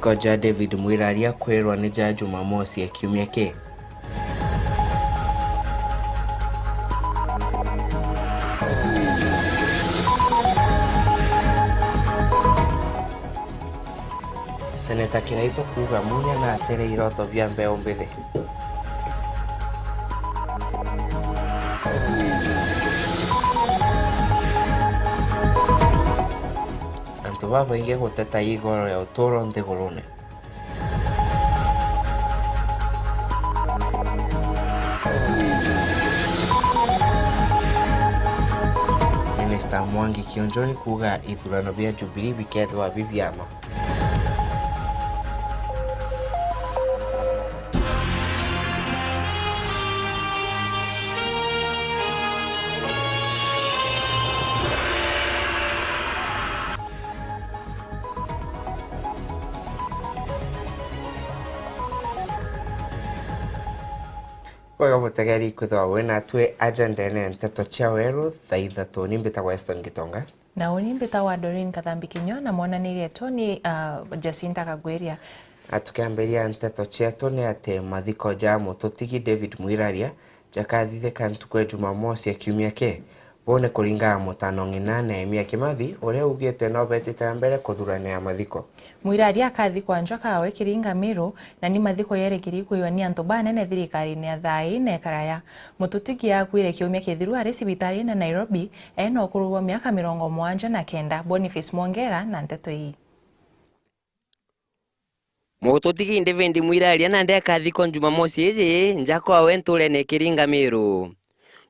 mathiko ja David Mwiraria kwirwa ni ja Jumamosi kiumia ki. Seneta Kiraito kuga munya na atere iroto bia mbeo mbithi. Antu babaingi guteta igoro ya uturo nthigurune. Minista Mwangi Kionjori kuga ithurano bia Jubilee bikethwa bibiama. Wega mutegeri kwithwa wina twi agenda ne nteto cia weru thaitha tuni mbita Weston Gitonga na uni mbita wa Doreen Kathambi Kinyo na mwananirie Tony Jacinta Kagweria. Atukiamberia nteto cia tuni ate mathiko ja mututigi David Mwiraria jakathithika ntuku Jumamosi kiumia ki wone kuringa mutano ng'inane Emia Kimathi uria ugite no betite mbere kuthurania ya mathiko. Mwiraria akathikwa njoka we Kiringa Miru na ni mathiko yerekiri kuiwania antu banene thirikari-ini ya thai na karaya. Mututigi akuire kiumia kithiru ari cibitari na Nairobi ena ukuru wa miaka 79 Boniface Mwongera na nteto hii. Mututigi David Mwiraria na ndekathikwa Jumamosi iji njako awe ntulene Kiringa Miru.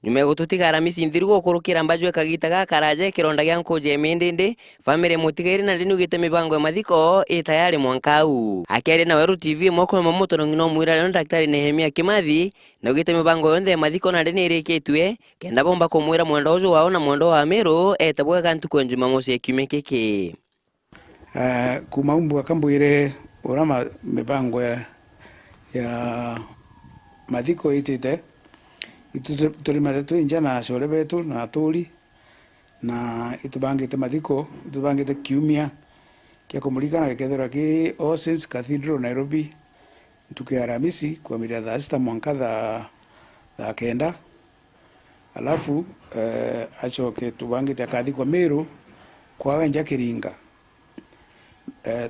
Nyume gututiga Aramisi nthiru gukurukira mbajwe kagitaga karaje kironda gya nkuje mindindi family mutigeri na ndinu gite mibango ya mathiko itayari mwankau akiari na Weru TV moko mamoto ngino Mwiraria na daktari Nehemia Kimathi na gite mibango yonde mathiko na ndini irikitwe kenda bomba kumwira mwendo uju wao na mwendo wa Miru etabwe kantu kwa Jumamosi kiumia kiki. Kuma umbu akambwire urama mibango ya mathiko itite tuli matatu inja na shore betu na aturi na itubangite mathiko itubangite kiumia kia kumulika na kethera ki All Saints Cathedral Nairobi tuki Aramisi kwa miria thaa sita mwanka thaa kenda alafu achoke tubangite akathikwa Miru kwa wenja Kiringa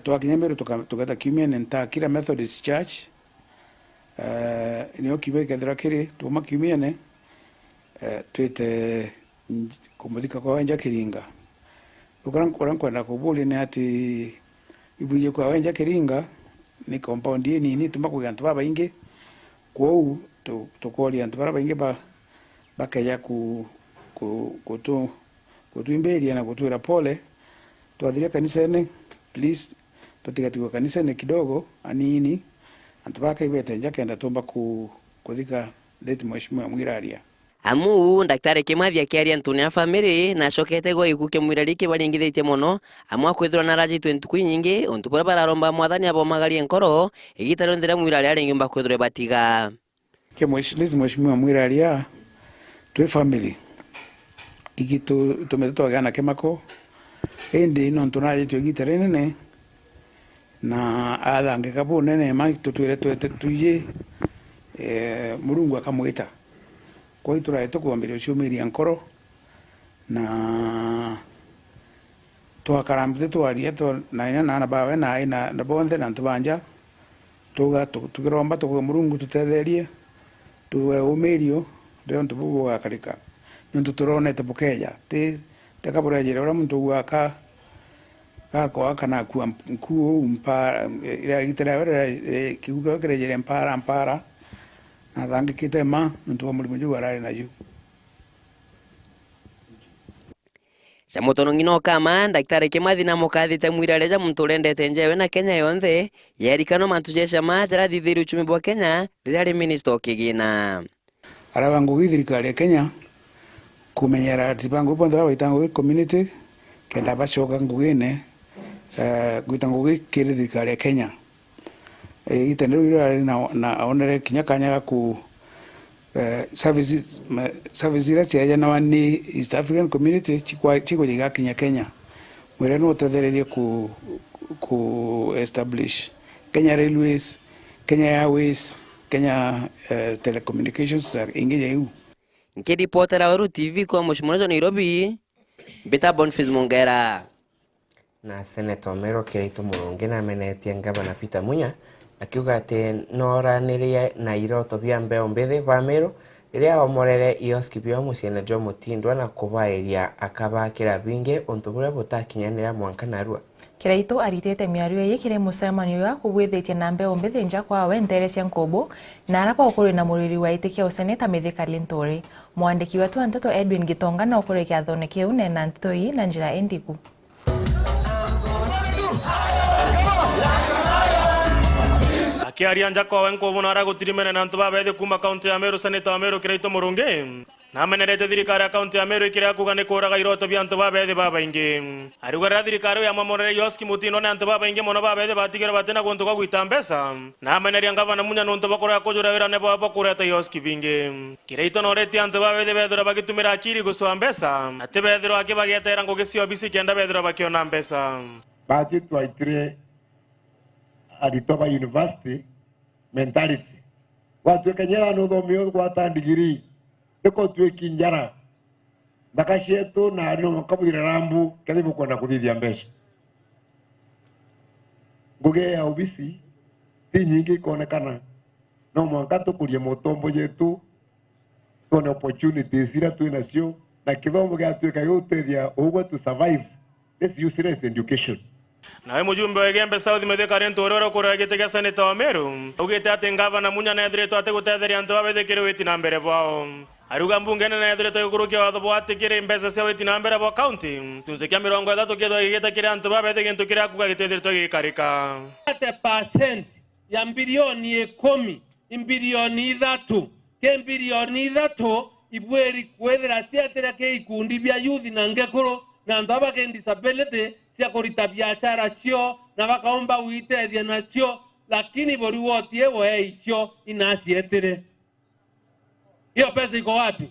twakinya Miru tukata kiumia nenta kira Methodist Church niyo kibe kethera kiri tuma kiumia ne twite kumuthika kwa wenja Kiringa ukaran kwenda kubuli ni ati ibuje kwa wenja Kiringa ni compound ni tuma ku yantu baba inge kwou tukoli yantu baba inge bakaya kutuimberia na kutuira pole twadhiria kanisa ene please tutigatiwa kanisa ene kidogo anini antubaka ibete nja kenda tumba kuthika late Mheshimiwa Mwiraria. Amu daktari Kimathi akiaria ntuni ya family na shokete go ikuke Mwiraria kibaringithitie muno amwa kwithura na raji 20 nyingi untupura bararomba mwathani abo magari enkoro igitaro ndira Mwiraria ari nyumba kwithura batiga ke Mheshimiwa Mwiraria twe family igitu tumeto gana kemako ende no ntunaje twigitare nene na athange kabone ne ma tutwire tuye Murungu akamwita kwa hiyo turaito kuambiria ucio Mary Ankoro na twakarambite twaria to na bawe na bonde na ntubanja tuga tukiromba tuko Murungu tutetherie tuwe umirio ndio ntubugo akarika ntu turone tebukeja te takaburejera ura muntu waka kako akana ku mkuu mpa ila gitera kiguga kerejere mpara na thangi kitema ntu wa mulimu ju arari na ju Samotono ngino kama daktari Kimathi na mukathite Mwiraria muntu urendete njewe na Kenya yonthe yerikano mantujesha majara thithiru uchumi bwa Kenya riri minister okigina arabangu thirikari ya Kenya kumenyera tibangu bondo waitangu community kenda bachoka ngugine gwitangu gikiri thirikari ya Kenya itendero ira na onere kinyakanya ku services ira cia na wani East African Community chiko jiga Kenya Mwira no tethererie ku establish Kenya Railways, Kenya Airways, Kenya Telecommunications ingeja iu. Nkiripotera Waru TV kwa Mheshimiwa Nairobi, Beta Boniface Mongera. Na Senator Meru Kirito Murungi na amenetie Gavana Peter Munya akiuga ati noranirie na iroto bia mbeo mbithi ba Meru riria wamorere ioski bia muciene Joe Mutindwa na kubairia akabakira bingi untu buria butakinyanira mwanka narua. Kiraito aritete miario yekire mucemanio ya kubwithetie na mbeo mbithi nja kwa wentere cia Nkobo na arapa ukuri na muriri wa itikia useneta Mithika Linturi. Mwandiki wetu Nteto Edwin Gitonga na ukuri kiathone kiu na Nteto hii na njira endiku. Akiaria nja kwa Nkobo na aragutirimene na antu babethi kuma kaunti ya Meru, Senator wa Meru Kiraito Murungi na amenerete thirikari ya kaunti ya Meru ikiria kuga ni kuraga iroto bia antu babethi babaingi. Arugara thirikari ya mamorere yoski Mutindwa na antu babaingi mono babethi batigera batena guntu kwa gwita mbesa na ameneria Gavana Munya nuntu bakora ya kujura wira ne baba kureta yoski bingi. Kiraito noreti antu babethi bethira bagitumira akiri guswa mbesa ati bethira akibagetera ngugicio bisi kenda bethira bakiona mbesa. Budget waitire Aritoba University mentality. Watu kenyera no thomio kwa tandigiri. Eko tueki njara. Ndakashieto na no makabwira rambu kalibu kwenda kuthithia mbesha. Nguge ya ubisi ti nyingi kuonekana. No mwanka tukurie motombo yetu. Tuone opportunities ira tuinacio na kithomo gia tuika gutethia ugwe to survive. This useless education. Nawe mujumbe wa Gembe South Mithika Linturi kuragite gya Senator wa Meru ugite ati Gavana Munya na ethirito ati gutetheria antu babethikire witi na mbere bwao. Aruga mbunge na ethirito igurukia watho bwa atikire mbesa cia witi na mbere bwa county tunze kia 30 kitho igite kire antu babethi gintu kiria kuga gitethirito gikarika 30% ya bilioni 10 bilioni 3 ke bilioni 3 ibweri kwethira ciatira ke ikundi bia youth na ngekuru na antu abake disability cia kurita biashara cio na bakaomba uitethia nacio lakini bori wotie we icio inacietire. Hiyo pesa iko wapi?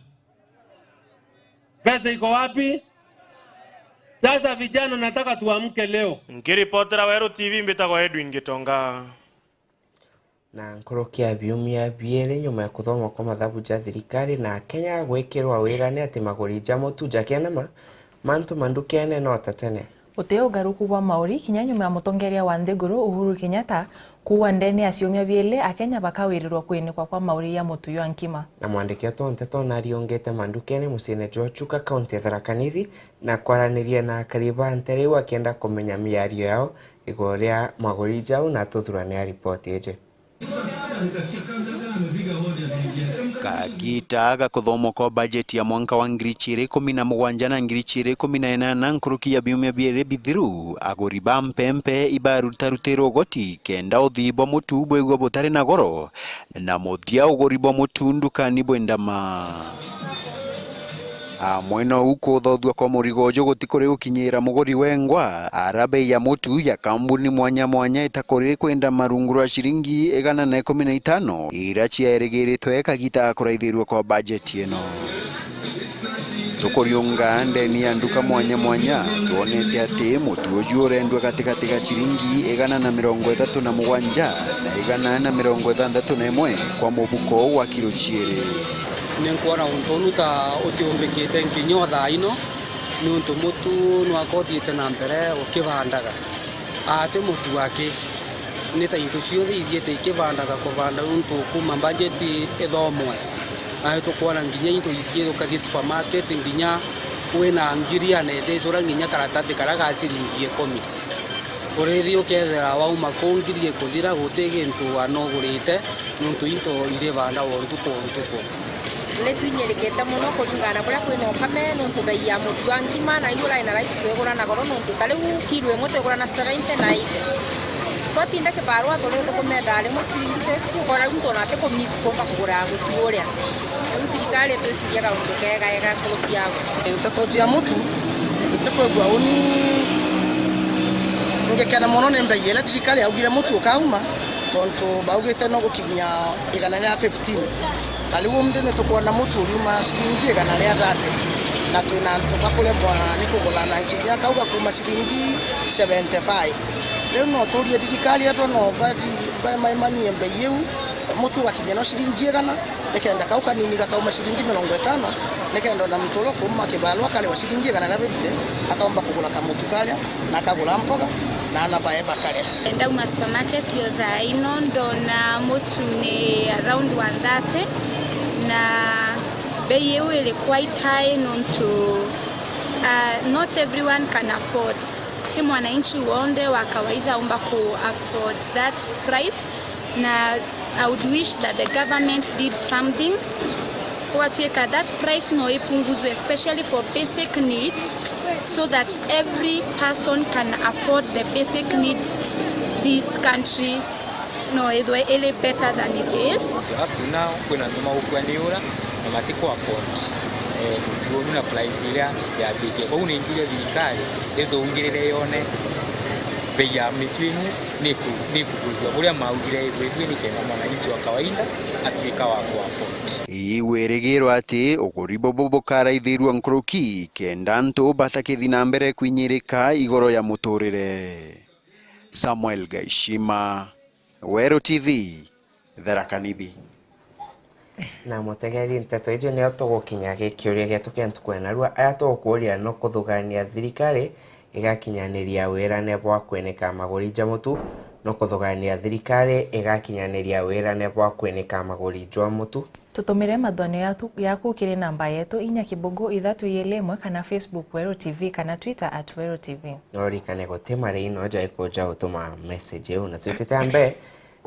Pesa iko wapi? Sasa vijana nataka tuamke leo. Nkiripotera Waru TV mbitagwo Edwin Gitonga. Na nkorokia biumia biere nyuma ya kuthoma kwa mathabu ja thirikari na Kenya gwikirwa wira ni ati maguri ja mutu ja kenama mantu mandukene no tatene. Uteo garuku wa mauri kinya nyuma ya mutongeria wa Nthiguru Uhuru Kenyatta kuwa ndeni aciumia biele akenya bakawirirwa kwinikwa kwa mauri ya mutu yo nkima. Na mwandiki wetu Nteto nariongete mandukene muciene Joe Chuka kaunti ya Tharaka Nithi na kwaraniria na kariba nteriu akienda kumenya miario yao igoria maguri jau na tuthurane ya ripoti eje. Kagitaga kuthomo kwa bajeti ya mwaka wa 2017 na 2018 nkuruki ya biumia biere bithiru aguri ba mpempe ibarutarutero goti kenda uthibwa mutu bwegwa butari na goro na muthia uguri bwa mutundu kani bwendama mwena uko thothwa kwa murigojo gutikore ukinyira muguri wengwa arabe ya mutu ya kambuni mwanya mwanya itakore kwenda marunguru ya shiringi 115 irachi ya eregeretwe kagita kuraithirwa kwa budget eno tukoriunga ndeni anduka mwanya mwanya tuonete ati mutu uju urendwa katikati ga shiringi 137 na 161 kwa mubuko wa kilo chiere nenkuona untonu ta utiombekete nkinyo thaino nuntu mutu nwakothiete na mbere ukivandaga ate mutu wake ni ta into ciothe ithiete ikivandaga kuvanda untu kuma bajeti ithomwe ayo tukuona nginya into ithie ukathie supermarket nginya wina ngiria nete cura nginya karatathi karia ga ciringi 10 urithi ukethera wauma kungirie kuthira gutege ntu wanogurite nuntu into ire vanda wontuko le twinyerekete muno kuringana kuria kwina ukame nuntu bei ya mutu wa ngima na igura ina rice twegura na goro nuntu tariu kilo imwe twegura na 70 na 80 twatinda kibarua turi tukumenda rimwe ciringi 50 ukora nuntu ona te kumit kumba kugura gutu uria riu thirikari twiciria kaundu kega kurukiago tatotia mutu tukwegua uni ngekena muno ni mbei ila thirikari augire mutu ukauma tontu baugite no gukinya 115 aliwo mndene tukuona mutu riuma ciringi 130 na twina ntu bakulemwa ni kugulana nginya kauga kuma ciringi 75 leo no turia thirikari atwa no maimanie mbei yu mutu wakinya no ciringi igana nikenda kau kanini gakauma ciringi 50 nikenda na mtolo kuma kibalwa kale wa ciringi igana na bibite akaomba kugura kamutu kale na kagura mpoga na anabaye bakale ndauma supermarket yo thaino ndona mutu ni around 130 na bei yu ile quite high nonto not everyone can afford. Kama wananchi waonde wa kawaida omba ku afford that price, na I would wish that the government did something kwa tuweka that price no ipunguzwe, especially for basic needs, so that every person can afford the basic needs. This country no ile better than it is. Up to now kuna ndoma ukwaniura na matiko afford tuona price ile ya pike kwa unaingilia vikali ndio ungirire yone bei ya mithini ni kuguzwa kuria maugire wewe ni kema mwananchi wa kawaida atuika wa afford iwerigirwa ati uguri bobo karaithirwa nkruki kenda nto basakithi na mbere kwinyirika igoro ya muturire. Samuel Gaishima, Wero TV, Tharaka Nithi. Na mutegeri nteto ije ni tugukinya gikiuria getu kentu kwenarua aya tukuria no kuthugania thirikari igakinyaniria wirane bwa kweneka maguri jamutu no kuthugania thirikari igakinyaniria wirane bwa kweneka maguri jamutu. Tutumire mathone yaku kiri namba yetu 4 kana Facebook Wero TV kana Twitter @WeroTV. Norikane gutemare ino ja ikoja utuma message una twitetambe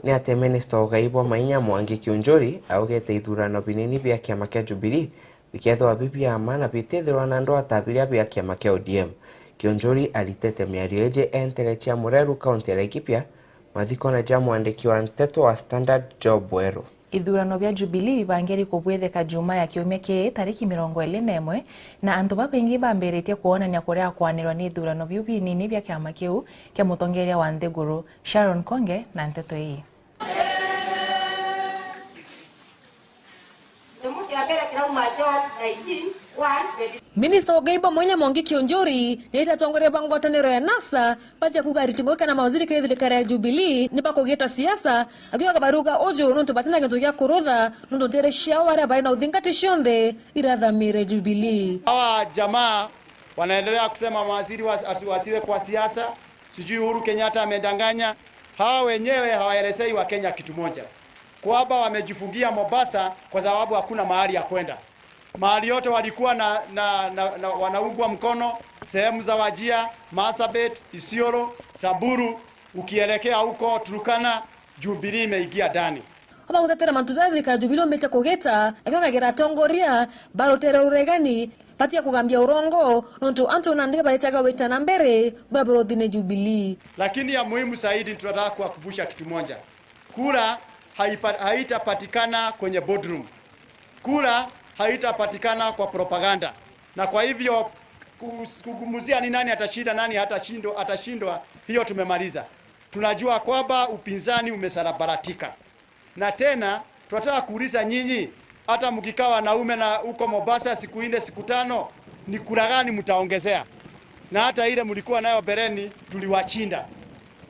ni ate Minister Ogaibwa Mainya Mwangi Kionjori augete ithurano binini bya kiama kia Jubilee bikethwa bibia amana bitethirwa na ndo atabiria bya kiama kia ODM. Kionjori alitete miario eje enterechia Mureru County ya Laikipia mathiko na jamu andiki wa nteto wa Standard Job Wero. Ithurano bya Jubilee bibangeri kubwetheka juma ya kiumia ki tariki 21 na antu babengi bamberetie kuonania kuria kwanirwa ni ithurano biu binini bya kiama kiu kia mutongeria wa Nthiguru Sharon Konge na nteto hii. Minister Ogaibwa Mainya Mwangi Kionjori nitatongoria bangwataniro ya NASA paja kugaritingoka na mawaziri kwa thirikari ya Jubilee nipa kugeta siasa akiwa kabaruga ojo nonto batina gento ya kurudha nonto tere shawara bali na udhingati shonde irathamire Jubilee. Hawa jamaa wanaendelea kusema mawaziri wasiwe kwa siasa, sijui Uhuru Kenyatta amedanganya. Hawa wenyewe hawaelezei wa Kenya kitu moja, kwamba wamejifungia Mombasa kwa sababu hakuna mahali ya kwenda. Mahali yote walikuwa na wanaugwa mkono, sehemu za Wajia, Marsabit, Isiolo, Samburu, ukielekea huko Turkana, Jubilee imeingia ndani. Aba gutatera mantudathi ka Jubilee meta kugeta akagera tongoria barotere uregani patia kugambia urongo nonto anto nandika baletaga weta na mbere babaro dhine Jubilee. Lakini ya muhimu zaidi tunataka kuwakumbusha kitu moja. Kura haitapatikana kwenye boardroom. Kura haitapatikana kwa propaganda. Na kwa hivyo kugumuzia ni nani atashinda nani atashindwa, hiyo tumemaliza. Tunajua kwamba upinzani umesarabaratika. Na tena tunataka kuuliza nyinyi, hata mkikaa wanaume na huko Mombasa siku 4 siku 5 ni kura gani mtaongezea? Na hata ile mlikuwa nayo bereni tuliwashinda.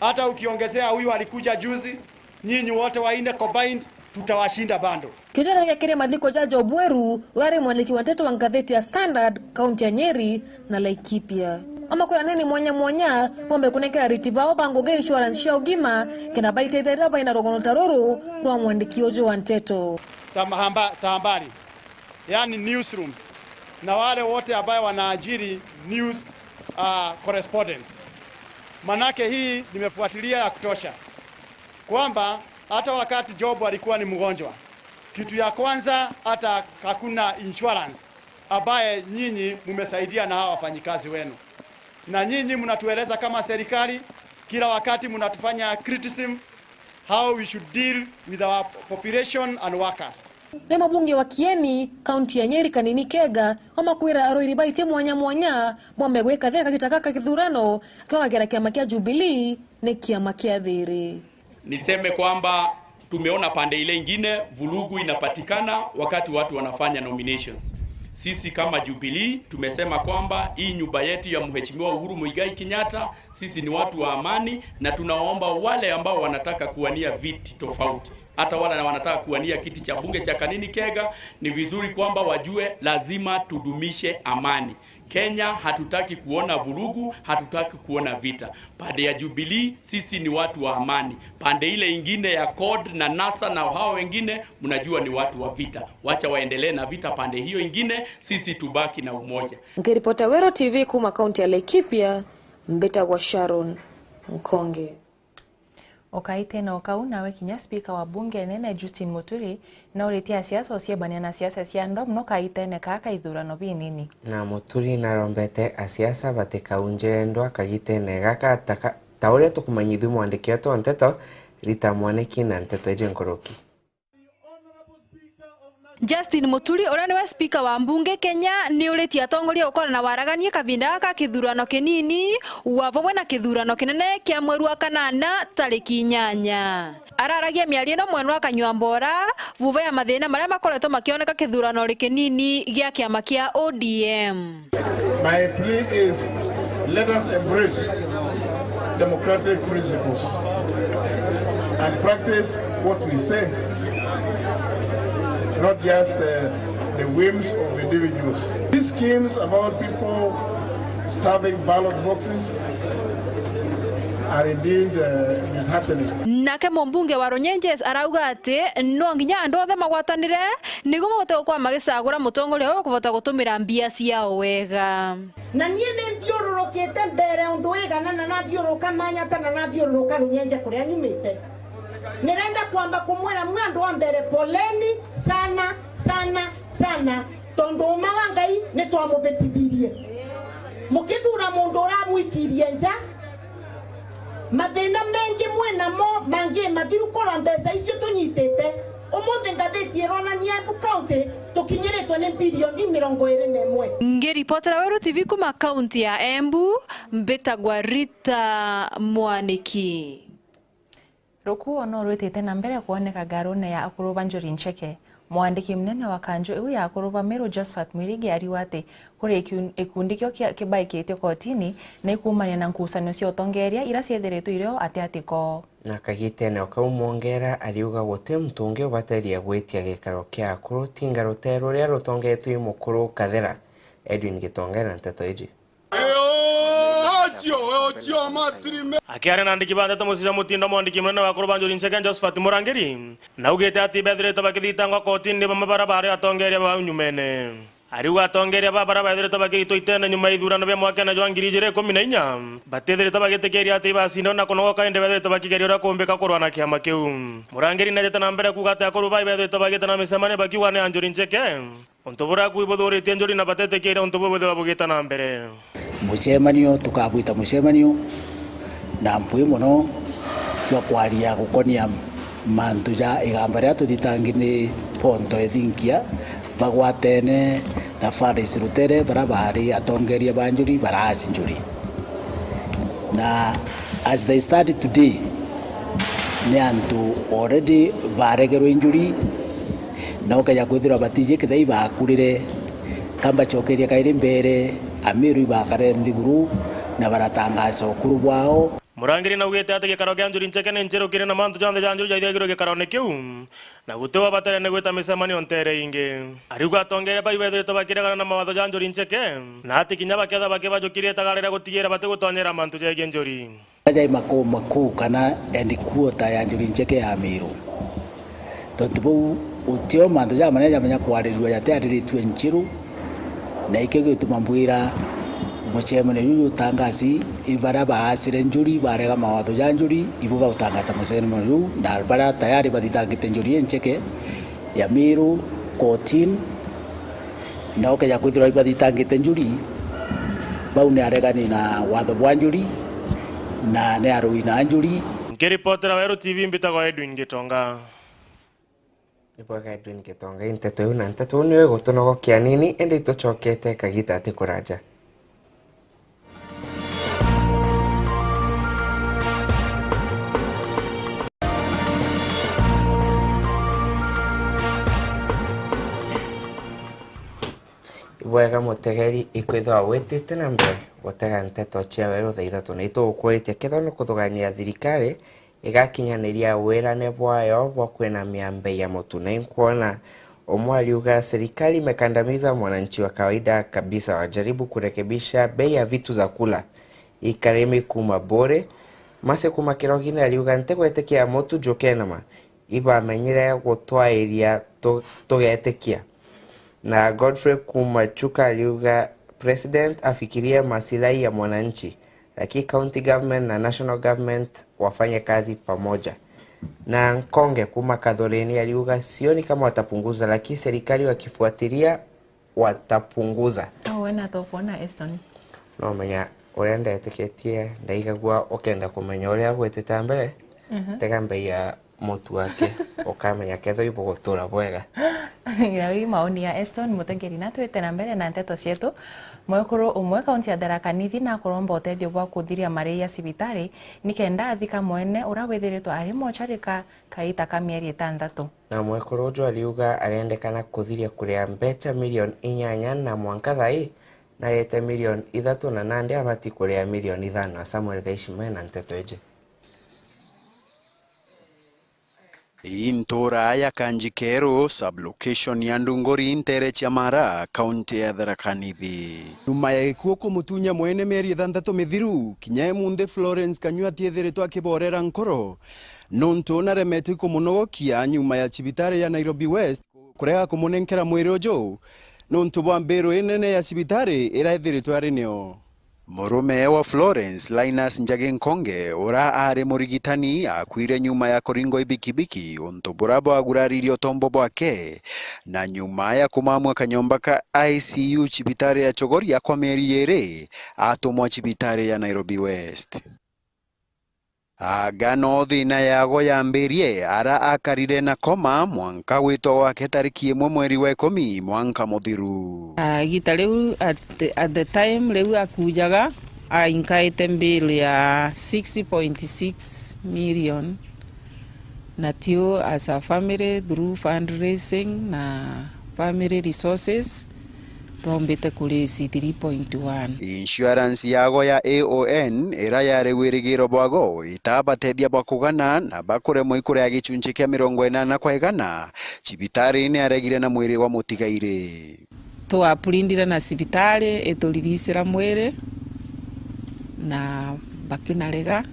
Hata ukiongezea huyu alikuja juzi, nyinyi wote waine combined tutawashinda bando. Kijana ya kile madhiko ja Job Weru wale mwandiki wa nteto wa gazeti ya Standard County ya Nyeri na Laikipia. Ama kuna nini mwanya pombe kunekera ritibao bango ge insurance ya ugima kina baite deraba ina rogono taroro kwa mwandiki ojo wa nteto. Sahambari. Yani newsrooms. Na wale wote ambao wanaajiri news correspondents. Manake hii nimefuatilia ya kutosha. Kwamba hata wakati Job alikuwa ni mgonjwa, kitu ya kwanza hata hakuna insurance ambaye nyinyi mmesaidia na hawa wafanyikazi wenu. Na nyinyi mnatueleza kama serikali kila wakati mnatufanya criticism how we should deal with our population and workers. Nema bunge wa Kieni kaunti ya Nyeri Kanini Kega omakwira aroiri baite mwanya bombe gweka theka kitakaka kithurano kwa gera kiama kia Jubilee ne kiama kia thiri. Niseme kwamba tumeona pande ile ingine vurugu inapatikana wakati watu wanafanya nominations. Sisi kama Jubilee tumesema kwamba hii nyumba yetu ya Mheshimiwa Uhuru Muigai Kenyatta, sisi ni watu wa amani, na tunaomba wale ambao wanataka kuwania viti tofauti, hata wale wanataka kuwania kiti cha bunge cha Kanini Kega, ni vizuri kwamba wajue lazima tudumishe amani. Kenya hatutaki kuona vurugu, hatutaki kuona vita. Pande ya Jubilee sisi ni watu wa amani. Pande ile ingine ya CORD na NASA na hao wengine mnajua ni watu wa vita. Wacha waendelee na vita pande hiyo ingine, sisi tubaki na umoja. Ngiripota Wero TV kuma kaunti ya Laikipia, Mbeta wa Sharon Nkonge. Okaite na okau nawe kinya speaker wa bunge nene Justin Muturi na ulitia siasa osiebania na siasa cia ndomno kaite ne kaka ithurano binini. Na Muturi narombete asiasa batekaunjire ndwa kagite ne gaka taure tukumanyithu mwandiki wetu Nteto Rita Mwaniki na Nteto Ejenkoroki. Justin Muturi ora niwe speaker wa mbunge Kenya ni ulitia atongoria ukora na waraganie kabinda ka kithurano kinini wavomwe na kithurano kinene kia mweru wa kanana tariki 8. Araragia miario no mwenu akanywa mbora vuva ya mathina maria makoretwo makioneka kithurano kinini gia kiama kia ODM. My plea is let us embrace democratic principles and practice what we say, not just the whims of individuals. These schemes about people starving ballot boxes are indeed happening. Nake mbunge wa Runyenjes arauga ati no nginya andu othe magwatanire nigo mogote kwa magisagura mutongoria wa kuvota gutumira mbia ciao wega. Na nie ne thiururukite mbere undu wigana na thiuruka manyata na thiuruka Runyenje kuria nyumite. Nirenda kwamba kumwira mwandu wa mbere poleni sana sana sana tondu uma wa Ngai ni twamubitithirie mukithura mundu uramwikirie nja mathina mengi mwena mo mangi mathiru kora mbeca icio tunyitete umuthi ngathiti ironania county tukinyiritwe ni bilioni 21. Ngiripotera Wero TV kuma kaunti ya Embu, Mbetagwa Rita Mwaniki. Rukuo no rwitete na mbere kuoneka garone ya akuruba Njuri Ncheke. Mwandiki mnene wa kanjo iu ya akuruba Meru Josephat Mwirigi ariwate kuri ikundi kyo kibaikite kotini na ikumania na nkusanio cia utongeria ira ciethiritwo irio atiatiko. Na kagite ne okaumongera ariuga gote mtunge ubateria gwitia gikaro kia akuru tinga rutero ria rutongetwo imukuru Kathera. Edwin Gitonga na Nteto Eji. Akiare nandiki bandete musija mutindo mwandiki mnene wa kuruba Njuri Ncheke Josephat Murangiri na ugete ati bethirito bakithitangwa kotini bamabarabara atongeria ba unyumene. Ariuga atongeria babara bethirito bakirito itene nyuma ithurano bya mwaka na 2014 batethirito bagitekeria ati basino na konogo kainde bethirito bakigeria ura kumbika kurwa na kiama kiu. Murangiri na jetana mbere kugata akuruba bethirito bagitana misemane bakiwa ne Njuri Ncheke ontobora kuibodhorite Njuri na batetekeria ontobo bethe babugitana mbere. Mucemanio tukabwita mucemanio na mpui muno twa kwaria gukonia mantu ja igamba ria tuthitangini ponto ethinkia bagwatene na Faris Rutere barabari atongeria banjuri barasi Njuri na as they started today ni antu already baregerwo Njuri na ukaya kwithira batije kithai bakurire kamba chokeria kairi mbere Amiru bakare ndiguru na baratangaza ukuru bwao. Murangiri na ugete ati gikaro kia Njuri Ncheke ne nchero kire na mantu jande janjuru jaithagiro gikaro ne kiu na gutewa batare ne gweta misemani ontere inge ariuga atongere bai bethirito bakiregana na mawatho ja Njuri Ncheke na ati kinya baketha bakibajukire tagarira gutigira bate gutonyera mantu jege Njuri aja maku kana endi kuota ya Njuri Ncheke ya Amiru tontu utio mantu ja manya kwarirwa yate ariritwe nchiru na ikege tumambwira mucemane yuyu tangazi ibara baasire Njuri barega mawatho ya Njuri ibo bautangaza mucemane yuyu na bara tayari bathitangite Njuri Ncheke ya Miru kotin na okeja kwithira ibathitangite Njuri bau ne aregani na watho bwa Njuri na ne aruina Njuri. Ngiripotera Wero TV Mbetagwa Edwin Gitonga. Iboga Edwin Gitonga Nteto yu na Nteto niwe gutunogokia nini endi tuchokete kagita ati kuraja. ibwega mutegeri ikwithwa witite na mbere gutega nteto cia werũ thaa ithatũ na itũgũkũrĩtie kĩthono kũthogania thirikari igakinyaniria wĩrane bwayo bwa kuinamia bei ya mũtu na inkuona umwe aliuga serikali imekandamiza mwananchi wa kawaida kabisa, wajaribu kurekebisha bei ya vitu za kula ikarimi kuma bore mase kuma kirogine aliuga ntegwetekia mũtu jokenama iba amenyire gutwairia tugetekia na Godfrey Kumachuka aliuga president afikirie masilahi ya mwananchi, lakini county government na national government wafanye kazi pamoja. Na Nkonge Kuma Kadholeni aliuga sioni kama watapunguza, lakini serikali wakifuatilia watapunguza. Wena tokona Eston. No menya urenda etiketie ndaigagwa okenda kumenya uria gweteta mbere. Tega mbei ya mutu wake ukamenya ketho ibo gutura bwega. Irawi maoni ya Eston mutengeri na twete na mbere na nteto cietu mwekuru umwe kaunti ya Tharaka Nithi na kuromba uteithio bwa kuthiria marei ya cibitari nikenda athika mwene urawithiritwo ari mocharika kaita ka mieri 6. Na mwekuru ujo aliuga arendekana kuthiria kuria mbeca milioni 8 na mwanka thai na yete milioni 3 na nande abati kuria milioni 5. Samuel Gaishime na nteto eje. Intora ya Kanjikero sublocation ya Ndungori Ntere Chamara kaunti ya Tharaka Nithi. Numa ya ikuoko mutunya mwene mieri 6 mithiru kinyae munde Florence Kanyua tiethiritwo akiborera nkoro nonto na remetu kumunogokia nyuma ya cibitari ya Nairobi West kurega kumunenkera mwiri ujo nonto bwa mbero enene ya cibitari iraithiritwo ari nio. Murume wa Florence Linus Njage Nkonge ora ari murigitani akwire nyuma ya koringo ibikibiki ontoborabo aguraririo tombo bwake na nyuma ya kumamwa kanyomba ka ICU cibitari ya Chogoria kwa mieri yere atomwa cibitari ya Nairobi West. Agano thina yago yambirie ara akarire na koma mwanka wito wake tariki 1 mweri wa 10 mwanka muthiru. Gita riu at the time riu akujaga inkaite bill ya 60.6 million na tio as a family through fundraising na family resources tombete kuri 3.1. Insurance yago ya AON era yare wirigiro bwago itabatedia bakugana na bakure moikure ya gichunche kia 80 kwa igana cibitari ni aregire na mwiri wa mutigaire. To aprindira na cibitari etolirisira mwiri na bakinarega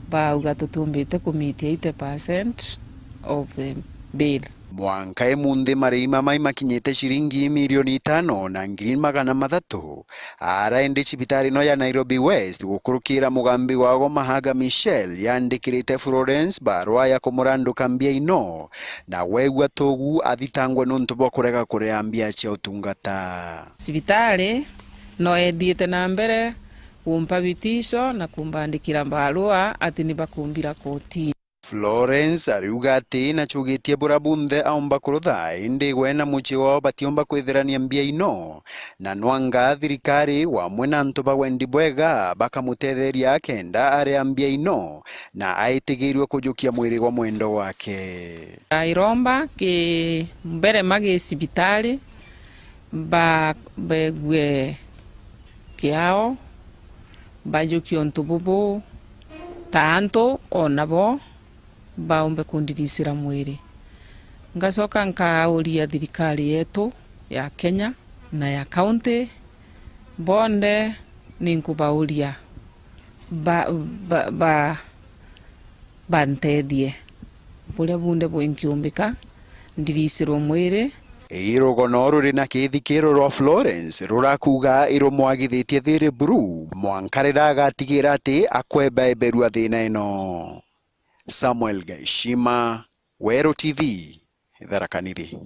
bauga tutumbite kumiti 80% of the bill. Mwanka emunde marima mai makinyete shiringi milioni 5 na ngiri 300 araende cibitari no ya Nairobi West gukurukira mugambi wago Mahaga Michelle yandikirite Florence barua ya kumuranduka mbia ino na wegwa togu athitangwe nontu bwa kurega kureambia cia utungata. Cibitari no edhiete na mbere kumpa bitisho na kumbandikira barua ati ni bakumbira koti. Florence ariuga ati na chugitie burabunde aomba kurutha indi gwena muchi wao batiomba kwithirania mbia ino na nwanga thirikari wa mwena ntuba wendi bwega bakamutetheria kenda aria mbia ino na aitigirwe kujukia mwiri wa mwendo wake. Iromba ki mbere mage cibitari ba begwe kiao bajukio ntububu tanto onabo baombe kundirisira mwiri. Ngacoka nkauria thirikari yetu ya Kenya na ya county bonde ninkubauria bantethie buria bunde bwinkiumbika ndirisirwo mwiri. Irogono ruri na kithikiro ro Florence rurakuga iromwagithitie thiri buru mwankarira agatigira ati akweba eberua thina ino. Samuel Gaishima, Wero TV, Tharaka Nithi.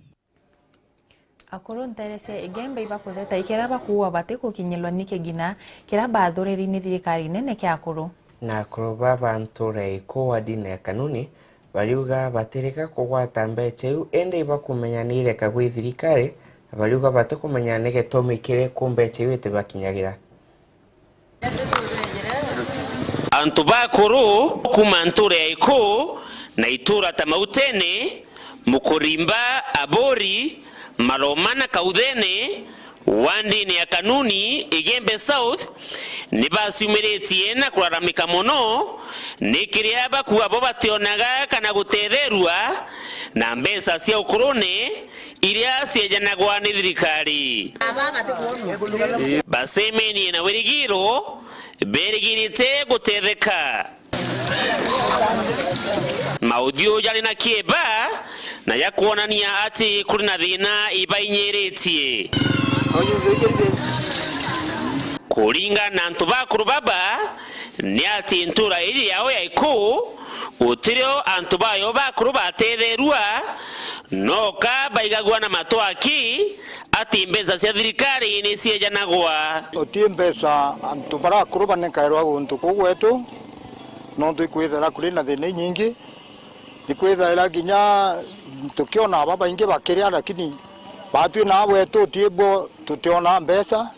Akoro nterese igembe ibakutheta ikera bakuwa bate kukinyelwa nike gina kira bathureri ni thirikari nene kya akoro. Na akoro baba ntore ko wadine ya kanuni baliuga batereka kugwata mbeca iu ende ibakumenyanire kagwi thirikari baliuga bate kumenya nege tomikire ku mbeca iu ite bakinyagira. Antu bakuru kuma nture ya iko na itura tamautene mukurimba abori malomana kaudhene wandini ya kanuni Igembe South ni basumiretie na kuraramika muno ni kiria bakuwa bo bationaga kana guthererua na mbesa cia ukurune iria ciejanagwa ni thirikari. Basemeni na wirigiro berigirite gutetheka maudio jali na kieba na ya kuonania ati kuri na thina ibainyeretie kuringa na antu bakuru baba ni ati ntura iri yao ya iku utirio antu bayo bakuru bathererua noka baigagwa na matwaki ati mbesa cia thirikari ni ciejanagwa otie mbesa antu barakuru banekairwa guntu kugwetu no tukwithera kuri na thina nyingi nikwithera ginya tukiona baba ingi bakiria lakini batu na wetu tiebo tutiona mbesa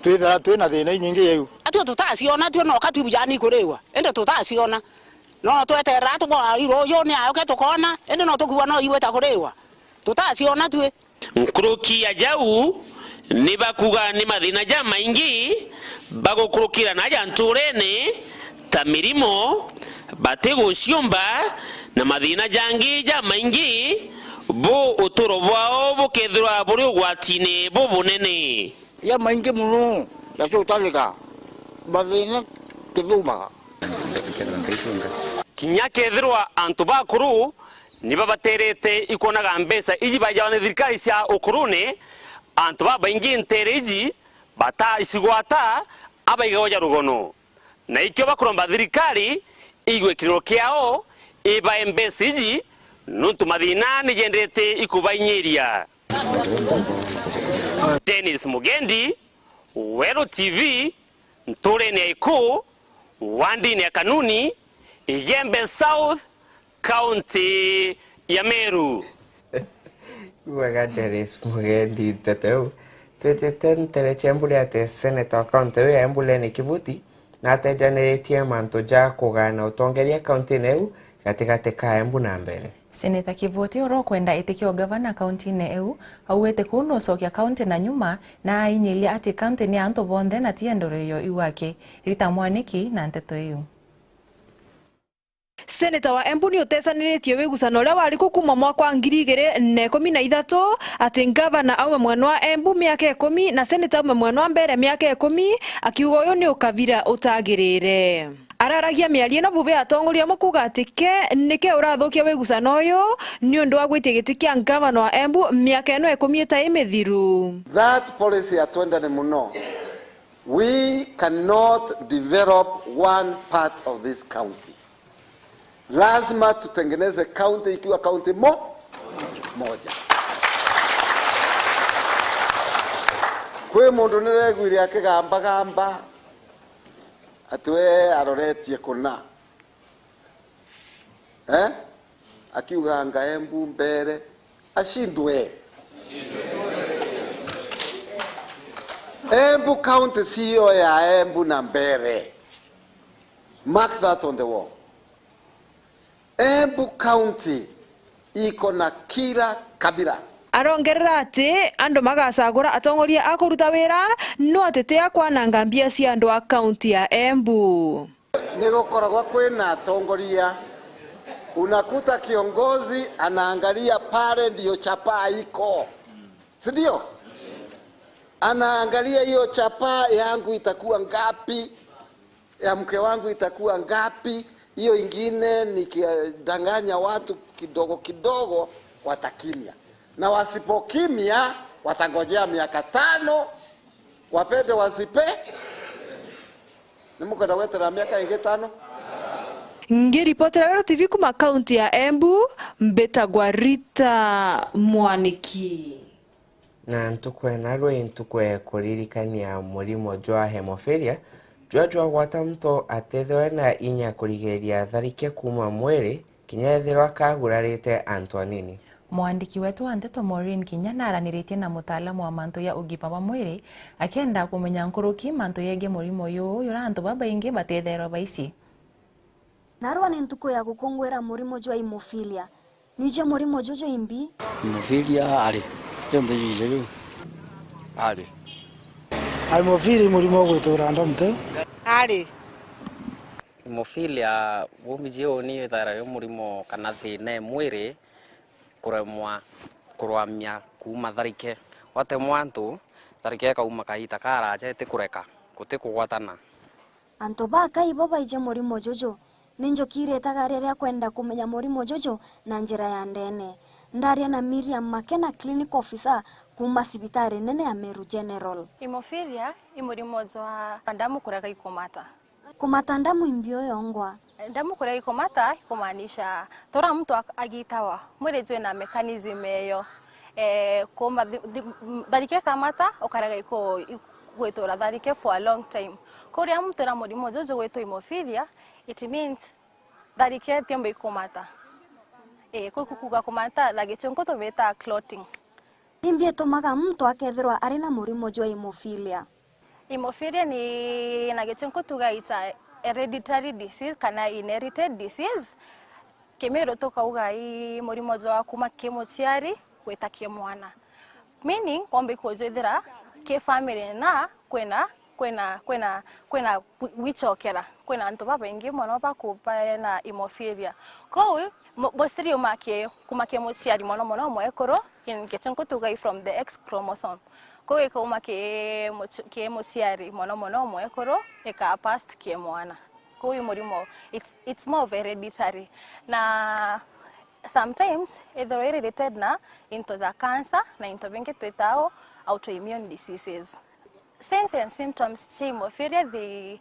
twithera twina thina nyingi yeyu atu tutasiona tu no katu bujani kurewa ende tutasiona no twetera tu kwa iro yo ni ayo ke tukona ende no tukuwa no iweta kurewa tutasiona tu nkuruki ya jau ni bakuga ni mathina ja maingi bagukurukira na ja nturene ta mirimo batego ciomba na mathina jangi ja maingi bo uturo bwao bukethura buri ugwatine bo bunene ya maingi muno la tutalika mathina kithuma kinya kethirwa antu bakuru ni babaterete ikonaga mbesa iji bajawa ni thirikari cia ukurune antu baingi ntere iji bata isigwata abaigaja rugono na ikyo bakuromba thirikari igwe kiriro kiao iba mbesa iji nuntu mathina ni jendete ikubainyeria. Dennis Mugendi, Wero TV, nturene ya iku wandini ya kanuni Igembe South County ya Meru. Waga Dennis Mugendi tateu tweteten terechembule ate senator county ya Embuleni Kivuti na ate generate manto ja kugana utongeria county neu katikati ka Embu na mbere. Seneta Kivuti orokwenda itikio governor county neu auwete kuno sokia county na nyuma na ainyilia ati county ni anto bonde na tiendoreyo iwake Rita Mwaniki na nteto iyo. Seneta wa Embu ni utesaniritie wigusano ria wari kuma mwaka wa 2013 ati ngavana aume mwena wa Embu miaka 10 na seneta aume mwena wa mbere miaka 10 akiuga uyu ni ukavira utagirire. Araragia miarie na bube atongoria mukuga atike nike urathukia wigusano uyu ni undu wa gwitia giti kia ngavana wa Embu miaka eno 10 ta imithiru. That policy atwendane muno. We cannot develop one part of this county. Lazima tutengeneze county ikiwa county moja. Kwe mundu niregwire akigamba atwe aroretie kuna akiuga anga Embu mbere ashindwe. Embu county CEO ya Embu na mbere. Mark that on the wall. Embu county iko na kila kabila. Arongerera ati andu magasagura atongoria akuruta wira no atetea kwananga mbia cia andu a county ya Embu. Nigukoragwa kwina atongoria unakuta kiongozi anaangalia pale ndio chapa iko. Si ndio? Anaangalia hiyo chapa yangu itakuwa ngapi? Ya mke wangu itakuwa ngapi? Hiyo ingine nikidanganya watu kidogo kidogo watakimia. Na wasipokimia watangojea miaka 5 wapende wasipe. Nimuko na wetera miaka 5. Ngiripotera Wero TV kuma county ya Embu mbetagwa Rita Mwaniki. Na ntukwena rwe ntukwe kuririkania murimo jwa hemophilia jwa gwata mto atethwe na inya kurigeria tharikia kuma mwere kinyethirwa kagurarite Antonini. Mwandiki wetu wa Nteto Maureen Kinya araniritie na mutaalamu wa manto ya ugima wa mwiri akenda kumenya nkuruki manto yege murimo uyu yura antu babaingi batethero baisi. Narwa ni ntuko ya gukongwera murimo jwa hemophilia. Nije murimo jojo imbi? Hemophilia ali. Jonde jijo. Ali Hemophilia murimo gwitura ndomte Ali Hemophilia wumijio ni thara yo murimo kana thine mwiri kuremwa kurwamia kuma tharike wate mwantu tharike kauma kaita karaje te kureka kuti kugwatana anto baka ibo baije murimo jojo ninjokire tagarere kwenda kumenya murimo jojo na njira ya ndene ndaria na Miriam Makena clinic officer kuma sibitari nene ya Meru General. Hemophilia imurimo zwa ndamu kureka ikomata. Kumata ndamu imbio yongwa. Ndamu kureka ikomata kumaanisha tora mtu agitawa mwere zwe na mechanism eyo koma darike kamata okarega iko gwetora darike for a long time. Korea mtu ra murimo jojo gweto hemophilia it means darike tiombe ikomata. Kukuga kumata la gichonko to beta clotting. Imbie tomaga mtu akethirwa ari na murimo jwa hemophilia. Hemophilia ni na gichonko tugaita hereditary disease kana inherited disease. Kemero toka ugai murimo jwa kuma kemochiari gwetakie mwana. Meaning kombe kujethira ke family na kwena wichokera kwena antu baba ingi mwana bakupa na hemophilia. Kwa bostrio make kumake mochiari mono moekoro in getchenko tugai from the X chromosome. Ko ko make mochiari mono moekoro eka past ke mwana. Ko murimo it's more of hereditary. Na sometimes either related na into the cancer na into vingi tuitao autoimmune diseases. Signs and symptoms hemophilia the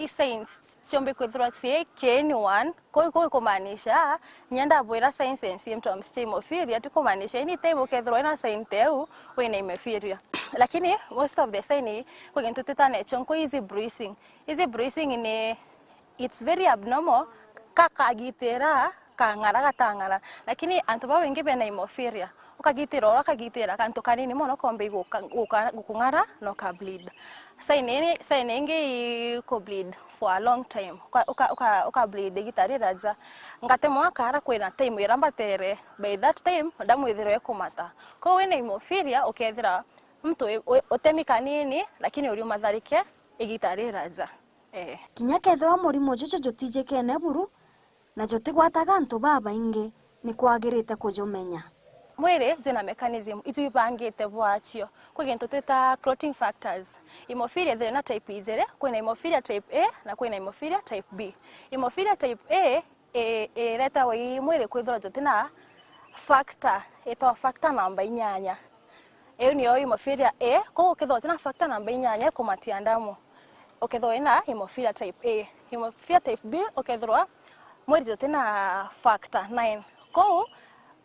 signs chombe kwethwa sie K1 ko kumaanisha nyanda boira signs and symptoms hemophilia tukumaanisha anytime ukethwa na sign teu wena hemophilia lakini most of the sign ko gintu tutane chonko easy bruising ni it's very abnormal kakagitera kangara gatangara lakini antu ba wengi bena hemophilia ukagitira kantu kanini mono kombe gukungara no ka bleed sign ingi ko bleed for a long time uka bleed gitari raja ngate mwakara kwena time irambatere by that time damu ithiro kumata ko wena hemophilia ukethira mtu otemi kanini lakini uri matharike igitari raja kinya kethwa murimo jojo jotije kene buru na jotigwataga antu baba ingi ni kwagirite kujumenya mwere jona mechanism itubangite bwachio kugintu twita clotting factors. Hemophilia thina type izere kwina hemophilia type A na kwina hemophilia type B. Hemophilia type A reta wi mwere kwithira jotina factor ito factor namba 8 eyo niyo hemophilia A ko ukithira jotina factor namba 8 kumatia ndamu ukithira ina hemophilia type A. Hemophilia type B ukithira mwere jotina factor 9 ko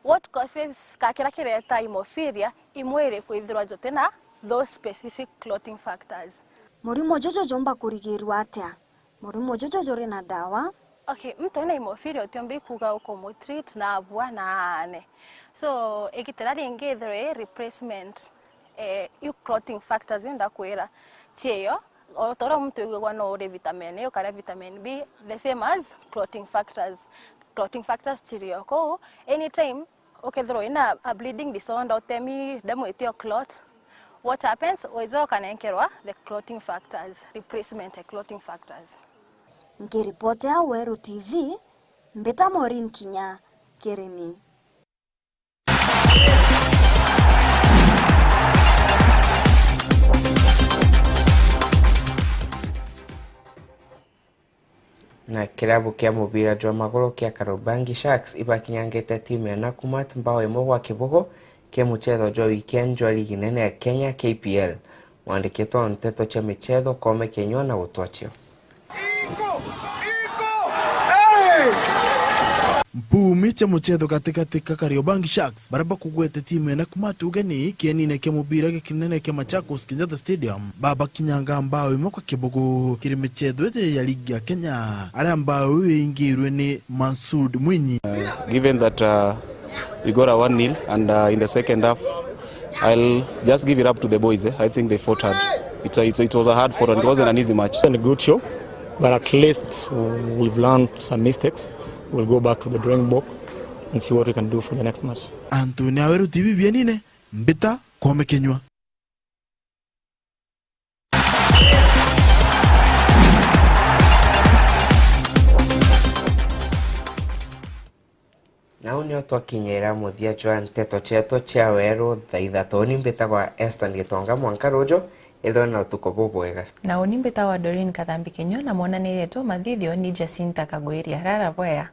what causes kakira kireta hemophilia imwere kwithirwa jotena those specific clotting factors. Murimo jojo jomba kurigirwa atia? Murimo jojo jori na dawa? Okay, mtu na hemophilia otiombe kuga uko treat na abua na ane. So ekitera ringethre replacement you clotting factors inda kwera tieyo otora mtu igwa no ore vitamin A ukara vitamin B the same as clotting factors chirio ko anytime ukethro ina a bleeding disorder otemi damu etio clot what happens oizo kanenkerwa the clotting factors replacement clotting factors. Ngiripoti ya Weru TV Mbeta Maureen Kinya Keremi. Na kirabu kia mubira jwa magoro kia Kariobangi Sharks ibakinyangite timu ya Nakumatt mbao imo gwa kibugo kia muchezo jwa weekend jwa ligi nene ya Kenya KPL. Mwandikito nteto cha michezo kome kenywa na utochio. Mpumi cha muchezo katika Kariobangi Sharks baraba kugwete timu ya Nakumatt ugeni kienine kia mubira kinene kia Machakos Kenyatta Stadium baba kinyanga mbao imo kwa kibugo kiri michezo ete ya ligi ya Kenya ale mbao ingirwe ni Mansud Mwinyi. Given that we got a 1-0 and in the second half I'll just give it up to the boys. I think they fought hard. It was a hard fought and it wasn't an easy match. A good show, but at least we've learned some mistakes. We'll go back to the drawing board and see what we can do for the next match. Antonio Weru TV bienine Mbeta kome kenywa. Na unio twakinyira muthia jwa nteto cheto cia weru thaa ithatu ni mbitagwa Esther Gitonga Mwankarojo etho na utuko bubwega na uni mbitagwa Doreen Kathambi Kinyo na mwonanirie tu mathithio ni Jacinta Kagwiria rara bwea.